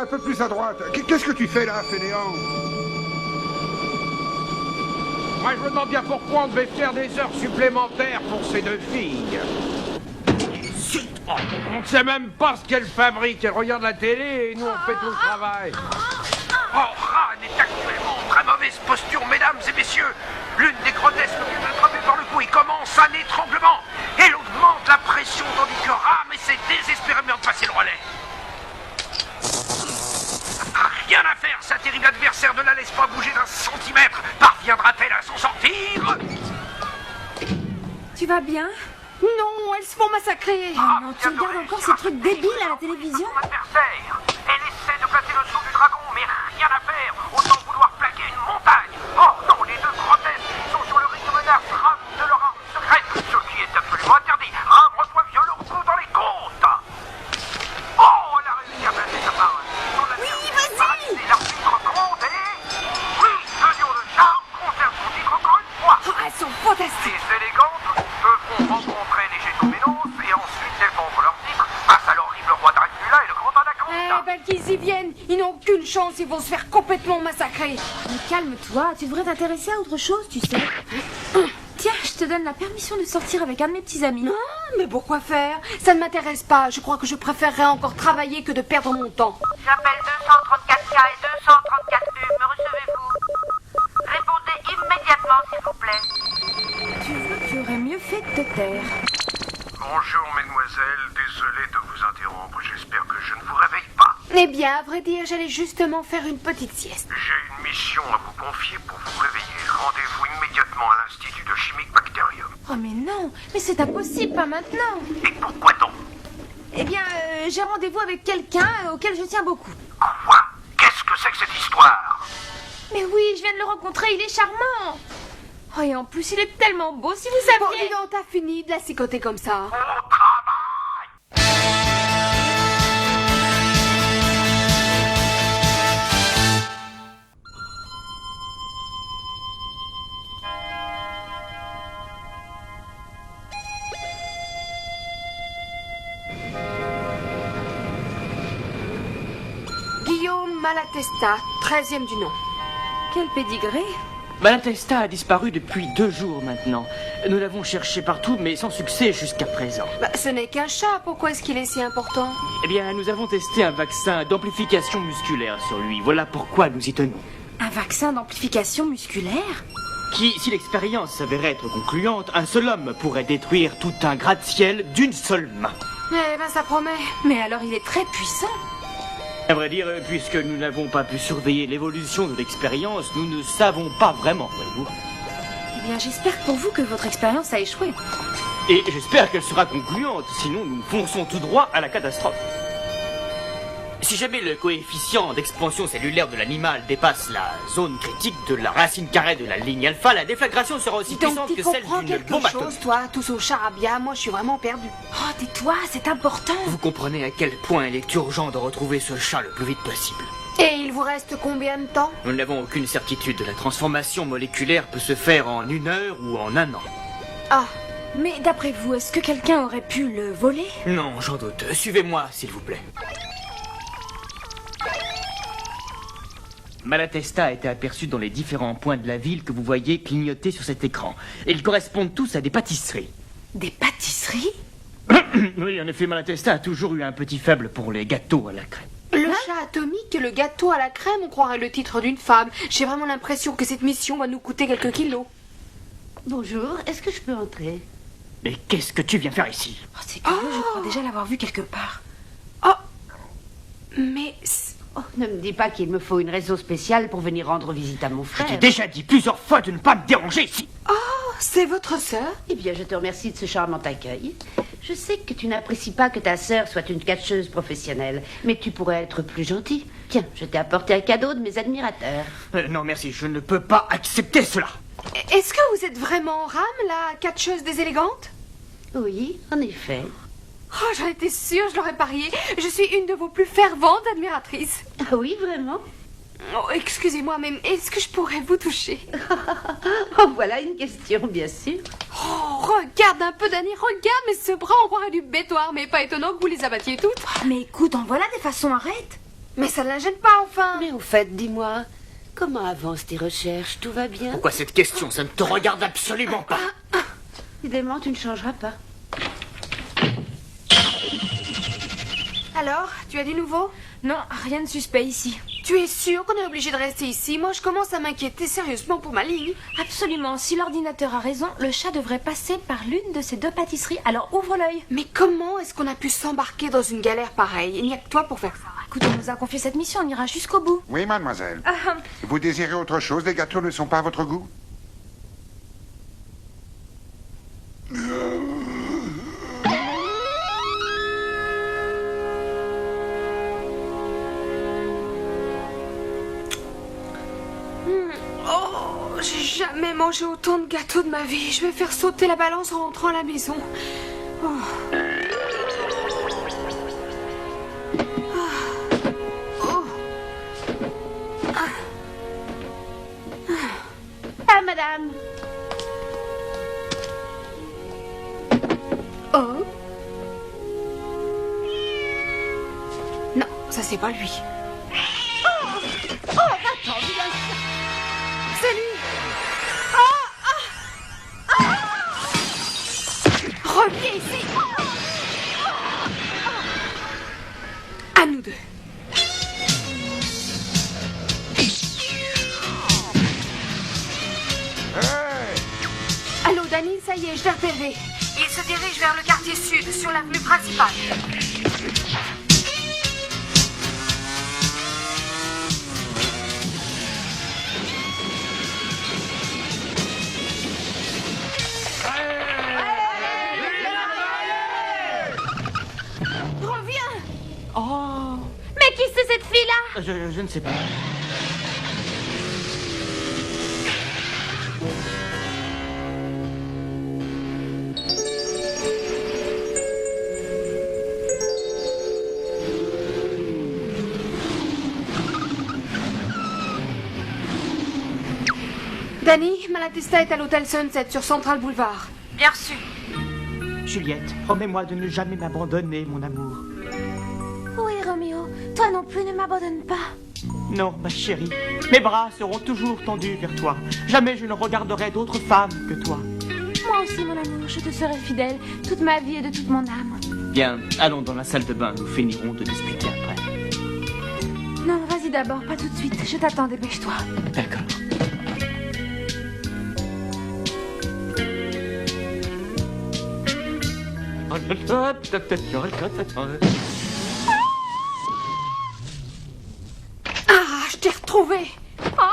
un peu plus à droite. Qu'est-ce que tu fais là, fainéant? Moi, je me demande bien pourquoi on devait faire des heures supplémentaires pour ces deux filles. Oh, on ne sait même pas ce qu'elles fabriquent. Elles regardent la télé et nous, on fait tout le travail. Oh, Ran est actuellement en très mauvaise posture, mesdames et messieurs. L'une des grotesques vient d'attraper par le cou et commence un étranglement. Elle augmente la pression tandis que Ram essaie désespérément de passer le relais. Rien à faire, sa terrible adversaire ne la laisse pas bouger d'un centimètre. Parviendra-t-elle à s'en sortir? Tu vas bien? Non, elles se font massacrer. Ah, Non, tu regardes encore ces trucs débiles à la télévision? Son adversaire. Elle essaie de placer le sceau du dragon, mais rien à faire. Autant vouloir plaquer une montagne. Oh non, les deux grotesques sont sur le risque de menace Ram de leur arme secrète, ce qui est absolument interdit. Ram reçoit violent coup dans les côtes. Oh, elle a réussi à placer sa part. Oui, vas-y. L'arbitre compte et... Oui, le duo de charme conserve son titre encore une fois. Oh, elles sont fantastiques. Les élégantes devront rencontrer les Gétoménos et ensuite défendre leur titre face à l'horrible roi Dracula et le grand Anaconda. Eh ben qu'ils y viennent. Ils n'ont aucune chance, ils vont se faire complètement massacrer. Mais calme-toi, tu devrais t'intéresser à autre chose, tu sais. Tiens, je te donne la permission de sortir avec un de mes petits amis. Ah, mais pourquoi faire? Ça ne m'intéresse pas. Je crois que je préférerais encore travailler que de perdre mon temps. J'appelle 234K et 234U. Me recevez-vous? Répondez immédiatement, s'il vous plaît. Tu vois, tu aurais mieux fait de te taire. Bonjour, mesdemoiselles. Désolé de vous interrompre. J'espère que je ne vous réveille pas. Eh bien, à vrai dire, j'allais justement faire une petite sieste. J'ai une mission à vous confier pour vous réveiller. Rendez-vous immédiatement à l'Institut de Chimique Bactérium. Oh mais non, mais c'est impossible, pas maintenant. Et pourquoi donc? Eh bien, j'ai rendez-vous avec quelqu'un auquel je tiens beaucoup. Quoi? Qu'est-ce que c'est que cette histoire? Mais oui, je viens de le rencontrer, il est charmant. Oh, et en plus, il est tellement beau, si vous Bon, saviez. dis donc, t'as fini de la sicoter comme ça. Au travail! Guillaume Malatesta, 13e du nom. Quel pédigré. Malatesta a disparu depuis 2 jours maintenant. Nous l'avons cherché partout, mais sans succès jusqu'à présent. Bah, ce n'est qu'un chat, pourquoi est-ce qu'il est si important? Eh bien, nous avons testé un vaccin d'amplification musculaire sur lui. Voilà pourquoi nous y tenons. Un vaccin d'amplification musculaire? Qui, si l'expérience s'avérait être concluante, un seul homme pourrait détruire tout un gratte-ciel d'une seule main. Eh ben, ça promet. Mais alors, il est très puissant. À vrai dire, puisque nous n'avons pas pu surveiller l'évolution de l'expérience, nous ne savons pas vraiment, voyez-vous. Eh bien, j'espère pour vous que votre expérience a échoué. Et j'espère qu'elle sera concluante, sinon nous fonçons tout droit à la catastrophe. Si jamais le coefficient d'expansion cellulaire de l'animal dépasse la zone critique de la racine carrée de la ligne alpha, la déflagration sera aussi Donc, puissante tu que celle comprends d'une quelque bombe atomique. chose, toi, tous au charabia, moi je suis vraiment perdu. Oh, tais-toi, c'est important. Vous comprenez à quel point il est urgent de retrouver ce chat le plus vite possible. Et il vous reste combien de temps? Nous n'avons aucune certitude. La transformation moléculaire peut se faire en 1 heure ou en 1 an. Ah, Mais d'après vous, est-ce que quelqu'un aurait pu le voler? Non, j'en doute. Suivez-moi, s'il vous plaît. Malatesta a été aperçu dans les différents points de la ville que vous voyez clignoter sur cet écran. Ils correspondent tous à des pâtisseries. Des pâtisseries? Oui, en effet, Malatesta a toujours eu un petit faible pour les gâteaux à la crème. le chat atomique et le gâteau à la crème, on croirait le titre d'une fable. J'ai vraiment l'impression que cette mission va nous coûter quelques kilos. Bonjour, est-ce que je peux entrer? Mais qu'est-ce que tu viens faire ici? Oh, c'est curieux, je crois déjà l'avoir vu quelque part. Mais... Oh, ne me dis pas qu'il me faut une raison spéciale pour venir rendre visite à mon Je frère. t'ai déjà dit plusieurs fois de ne pas me déranger ici. c'est votre sœur? Eh bien, je te remercie de ce charmant accueil. Je sais que tu n'apprécies pas que ta sœur soit une catcheuse professionnelle, mais tu pourrais être plus gentil. Tiens, je t'ai apporté un cadeau de mes admirateurs. Non, merci, je ne peux pas accepter cela. Est-ce que vous êtes vraiment Ram, la catcheuse des élégantes? Oui, en effet. Oh, j'en étais sûre, je l'aurais parié. Je suis une de vos plus ferventes admiratrices. Ah oui, vraiment? Oh, excusez-moi, mais est-ce que je pourrais vous toucher? Oh, voilà une question, bien sûr. Oh, regarde un peu, Dani, regarde, mais ce bras, on croirait du bétoir, mais pas étonnant que vous les abattiez toutes. Oh, mais écoute, en voilà des façons, arrête. Mais ça ne la gêne pas, enfin. Mais au fait, dis-moi, comment avancent tes recherches? Tout va bien? Pourquoi cette question? Ça ne te regarde absolument pas. Évidemment, tu ne changeras pas. Alors, tu as du nouveau? Non, rien de suspect ici. Tu es sûr qu'on est obligé de rester ici? Moi, je commence à m'inquiéter sérieusement pour ma ligne. Absolument, si l'ordinateur a raison, le chat devrait passer par l'une de ces deux pâtisseries, alors ouvre l'œil. Mais comment est-ce qu'on a pu s'embarquer dans une galère pareille? Il n'y a que toi pour faire ça. Écoute, on nous a confié cette mission, on ira jusqu'au bout. Oui, mademoiselle. Ah, Vous désirez autre chose? Les gâteaux ne sont pas à votre goût? Oh, j'ai jamais mangé autant de gâteaux de ma vie. Je vais faire sauter la balance en rentrant à la maison. Oh. Ah, madame! Oh. Non, ça c'est pas lui. Oh, attends, C'est lui. Reviens ici. À nous deux. Hey! Allô, Danny, ça y est, je l'ai repéré. Il se dirige vers le quartier sud, sur l'avenue principale. Reviens. Oh, mais qui c'est cette fille-là? je ne sais pas. Danny, Malatesta est à l'hôtel Sunset sur Central Boulevard. Bien reçu. Juliette, promets-moi de ne jamais m'abandonner, mon amour. Oui, Roméo, toi non plus ne m'abandonne pas. Non, ma chérie, mes bras seront toujours tendus vers toi. Jamais je ne regarderai d'autre femme que toi. Moi aussi, mon amour, je te serai fidèle toute ma vie et de toute mon âme. Bien, allons dans la salle de bain, nous finirons de discuter après. Non, vas-y d'abord, pas tout de suite. Je t'attends, dépêche-toi. D'accord. Ah, je t'ai retrouvé. Ah,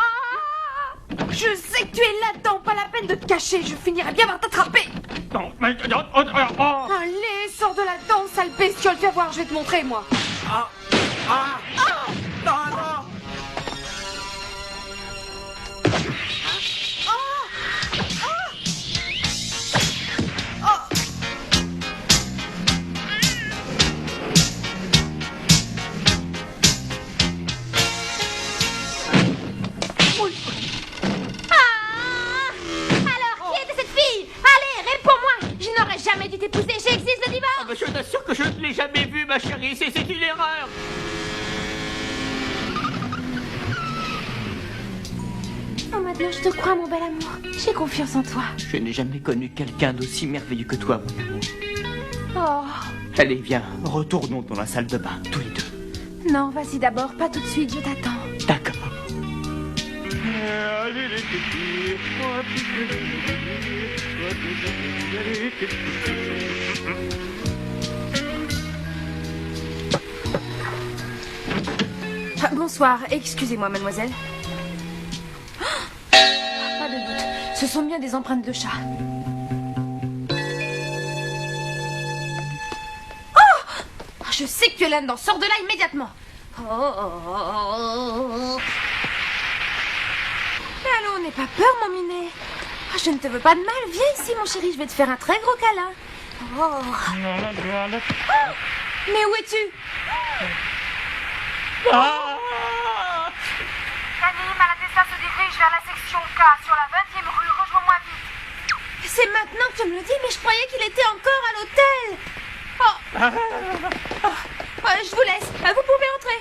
je sais que tu es là-dedans, pas la peine de te cacher. Je finirai bien par t'attraper. Allez, sors de là-dedans, sale bestiole. Viens voir, je vais te montrer, moi. Alors, qui était cette fille? Allez, réponds-moi. Je n'aurais jamais dû t'épouser, j'existe le divorce. Je t'assure que je ne l'ai jamais vue, ma chérie, c'est une erreur. Oh, maintenant, je te crois, mon bel amour. J'ai confiance en toi. Je n'ai jamais connu quelqu'un d'aussi merveilleux que toi, mon amour. Oh, Allez, viens, retournons dans la salle de bain, tous les deux. non, vas-y d'abord, pas tout de suite, je t'attends. D'accord. Ah, bonsoir, excusez-moi, mademoiselle. Ah, pas de doute, ce sont bien des empreintes de chat. Oh, je sais que tu es là-dedans, sors de là immédiatement. Oh. Mais allons, n'aie pas peur, mon minet. Ah, je ne te veux pas de mal, viens ici, mon chéri, je vais te faire un très gros câlin. Oh. Mais où es-tu? Danny, Malatesta se dirige vers la section K sur la 20e rue. Rejoins-moi vite. C'est maintenant que tu me le dis, mais je croyais qu'il était encore à l'hôtel. Oh. Je vous laisse, vous pouvez entrer.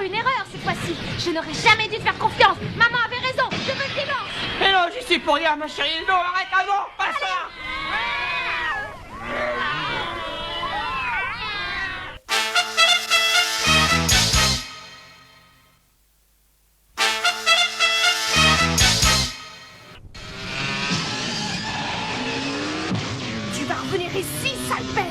encore une erreur cette fois-ci. Je n'aurais jamais dû te faire confiance. Maman avait raison. Je veux le divorce. Mais non, j'y suis pour rien, ma chérie. Non, arrête, ah non, pas ça. Tu vas revenir ici, sale bête!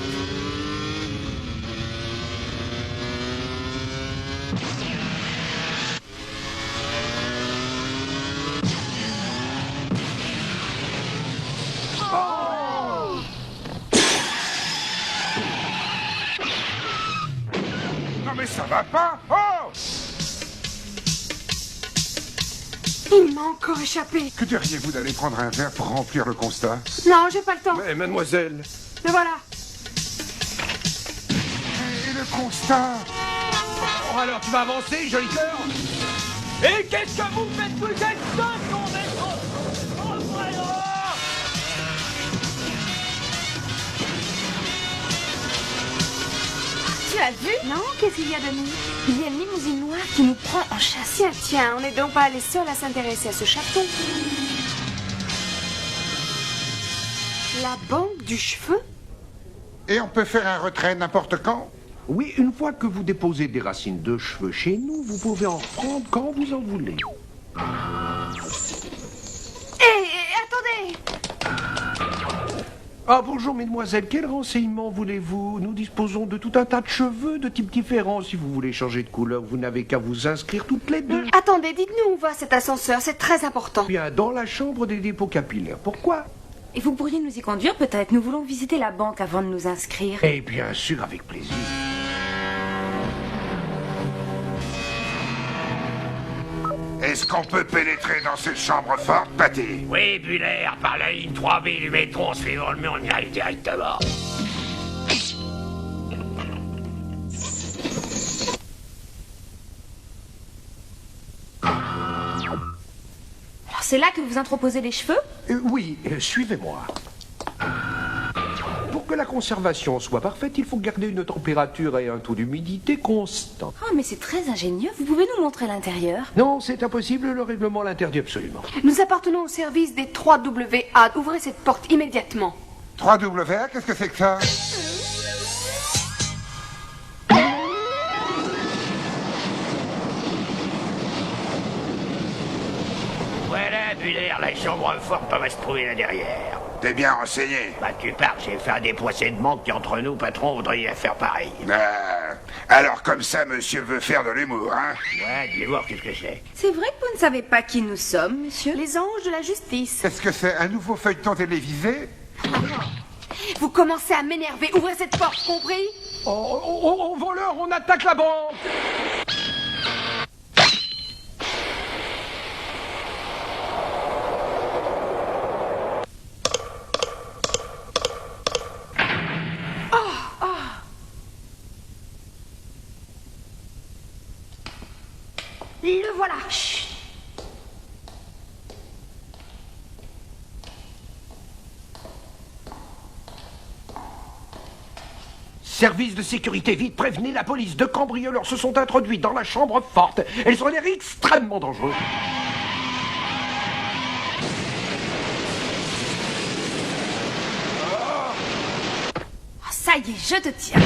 Non mais ça va pas. Oh! Il m'a encore échappé. Que diriez-vous d'aller prendre un verre pour remplir le constat? Non, j'ai pas le temps. Mais mademoiselle... Le voilà. Et le constat? Oh, alors tu vas avancer, joli cœur. Et qu'est-ce que vous faites? Vous êtes deux, mon maître. Oh, vraiment. Tu as vu? Non, qu'est-ce qu'il y a de nous? Il y a une limousine noire qui nous prend en chasse. Tiens, tiens, on n'est donc pas les seuls à s'intéresser à ce chaton. La banque du cheveu? Et on peut faire un retrait n'importe quand? Oui, une fois que vous déposez des racines de cheveux chez nous, vous pouvez en reprendre quand vous en voulez. Attendez! Ah, bonjour, mesdemoiselles. Quels renseignements voulez-vous? Nous disposons de tout un tas de cheveux de types différents. Si vous voulez changer de couleur, vous n'avez qu'à vous inscrire toutes les deux. Attendez, dites-nous où va cet ascenseur, c'est très important. Bien, dans la chambre des dépôts capillaires. Pourquoi? Et vous pourriez nous y conduire peut-être. Nous voulons visiter la banque avant de nous inscrire. Eh bien sûr, avec plaisir. Est-ce qu'on peut pénétrer dans cette chambre forte, Patty? Oui, Buller, par la ligne 3B du métro, suivant le mur, on y arrive directement. Alors c'est là que vous entreposez les cheveux? Oui, suivez-moi. Pour que la conservation soit parfaite, il faut garder une température et un taux d'humidité constant. Oh, mais c'est très ingénieux. Vous pouvez nous montrer l'intérieur? Non, c'est impossible, le règlement l'interdit absolument. Nous appartenons au service des 3WA. Ouvrez cette porte immédiatement. 3W, qu'est-ce que c'est que ça? Voilà, Buller, la chambre forte va se trouver là derrière. T'es bien renseigné. Bah, tu parles, j'ai fait un dépoisonnement qui, entre nous, patron, voudrait faire pareil. Alors comme ça, monsieur veut faire de l'humour, hein? Ouais, je vais voir qu'est-ce que c'est. C'est vrai que vous ne savez pas qui nous sommes, monsieur? Les anges de la justice. Est-ce que c'est un nouveau feuilleton télévisé? Vous commencez à m'énerver. Ouvrez cette porte, compris? Oh, voleur, on attaque la banque! Le voilà. Chut. Service de sécurité, vite, prévenez la police. 2 cambrioleurs se sont introduits dans la chambre forte. Elles ont l'air extrêmement dangereuses. Oh, ça y est, je te tiens.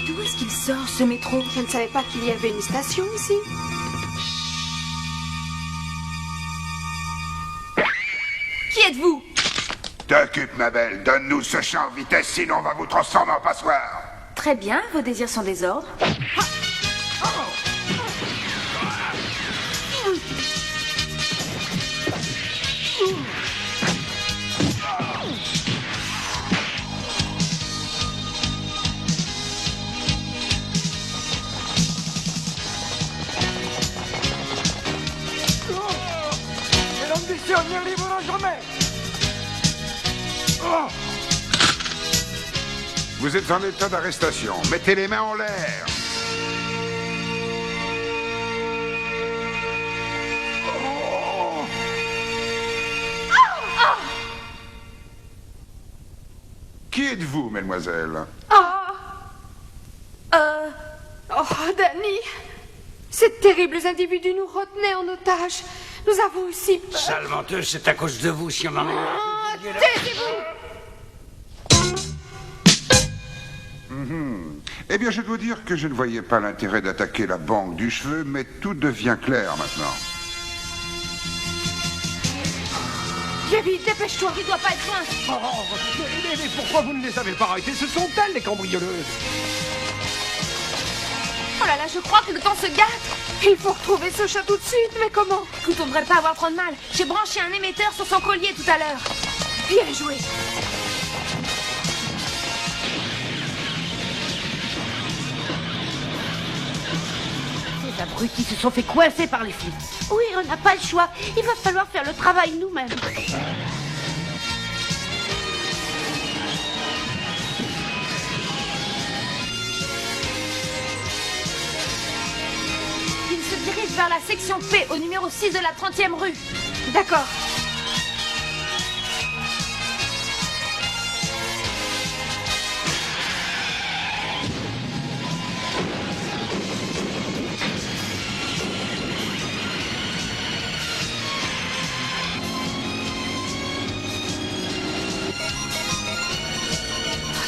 D'où est-ce qu'il sort, ce métro? Je ne savais pas qu'il y avait une station ici. Qui êtes-vous? T'occupe, ma belle. Donne-nous ce chat en vitesse, sinon on va vous transformer en passoire. Très bien, vos désirs sont des ordres. Vous êtes en état d'arrestation. Mettez les mains en l'air. Qui êtes-vous, mademoiselle? Oh, Danny. Ces terribles individus nous retenaient en otage. Nous avons aussi peur. Sale menteuse, c'est à cause de vous si on en est... Taisez-vous! Eh bien, je dois dire que je ne voyais pas l'intérêt d'attaquer la banque du cheveu, mais tout devient clair maintenant. Kevin, dépêche-toi. Il doit pas être loin. Mais pourquoi vous ne les avez pas arrêtés? Ce sont elles, les cambrioleuses. Oh là là, je crois que le temps se gâte. Il faut retrouver ce chat tout de suite, mais comment? Écoute, on devrait pas avoir trop de mal. J'ai branché un émetteur sur son collier tout à l'heure. Bien joué. Ces abrutis se sont fait coincer par les flics. Oui, on n'a pas le choix. Il va falloir faire le travail nous-mêmes. Il se dirige vers la section P au numéro 6 de la 30e rue. D'accord.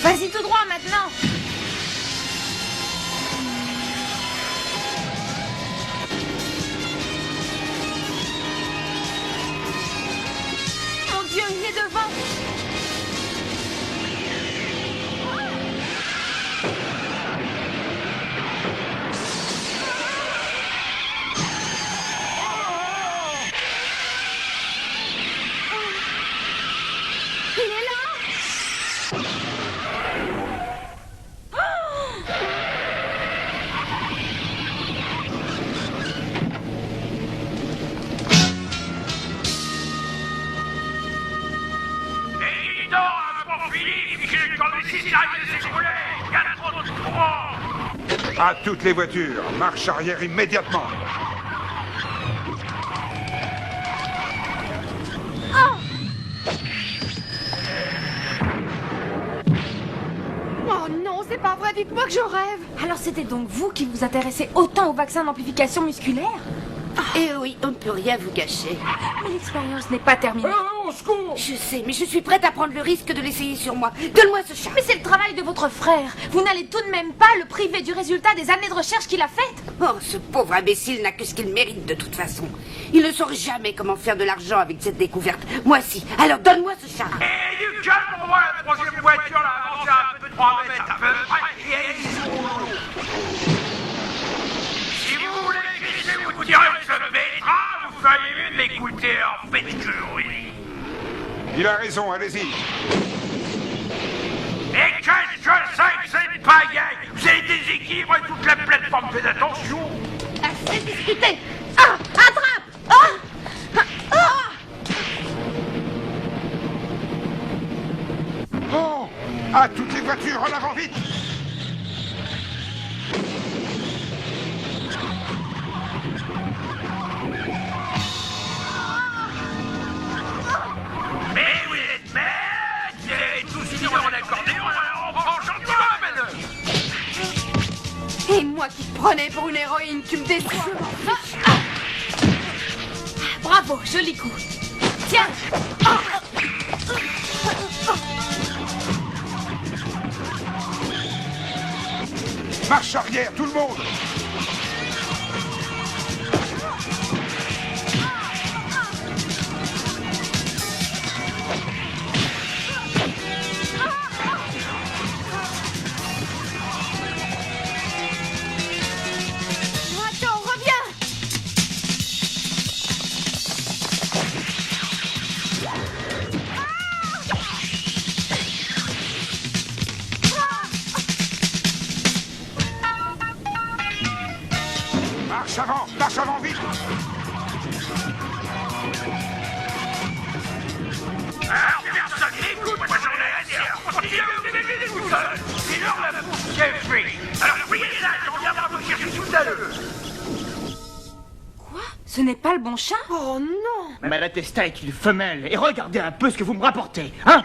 Vas-y tout droit maintenant. Mon Dieu, il est devant. Il est là. Évident, pour Philippe, quand le système s'écroulait, il y a trop de courant. À toutes les voitures, marche arrière immédiatement. Oh non, c'est pas vrai, dites-moi que je rêve. Alors c'était donc vous qui vous intéressez autant au vaccin d'amplification musculaire? Et oui, on ne peut rien vous cacher. Mais l'expérience n'est pas terminée. Au secours! Je sais, mais je suis prête à prendre le risque de l'essayer sur moi. Donne-moi ce chat. Mais c'est le travail de votre frère. Vous n'allez tout de même pas le priver du résultat des années de recherche qu'il a faites? Oh, ce pauvre imbécile n'a que ce qu'il mérite de toute façon. Il ne saura jamais comment faire de l'argent avec cette découverte. Moi si. Alors donne-moi ce chat. Et du calme, on voit la troisième voiture, là, avancée un peu de 3 mètres, à peu près, et elle est sous l'eau. Si vous voulez glisser ou tirer ce bétra, vous feriez mieux de m'écouter en pédicure, oui. Il a raison, allez-y. Et qu'est-ce que c'est que cette pagaille? Vous avez des équilibres et toute la plateforme fait attention. Assez discuté. Ah, attrape. Ah, ah. Bon, à toutes les voitures, en avant vite. Mais vous êtes maîtres, et tous unis en accordéon, alors on prend gentiment la manœuvre. Et moi qui te prenais pour une héroïne, tu me déçois. Bravo, joli coup. Tiens. Marche arrière, tout le monde. Attends, reviens. Marche avant vite. Alors personne n'écoute, moi j'en ai assez. Continuez à vous déméner tout seul. C'est l'heure de la bouffe, Jeffrey. Alors priez ça, on viendra vous chercher tout à l'heure. Quoi? Ce n'est pas le bon chat? Oh non. Malatesta est une femelle, et regardez un peu ce que vous me rapportez, hein?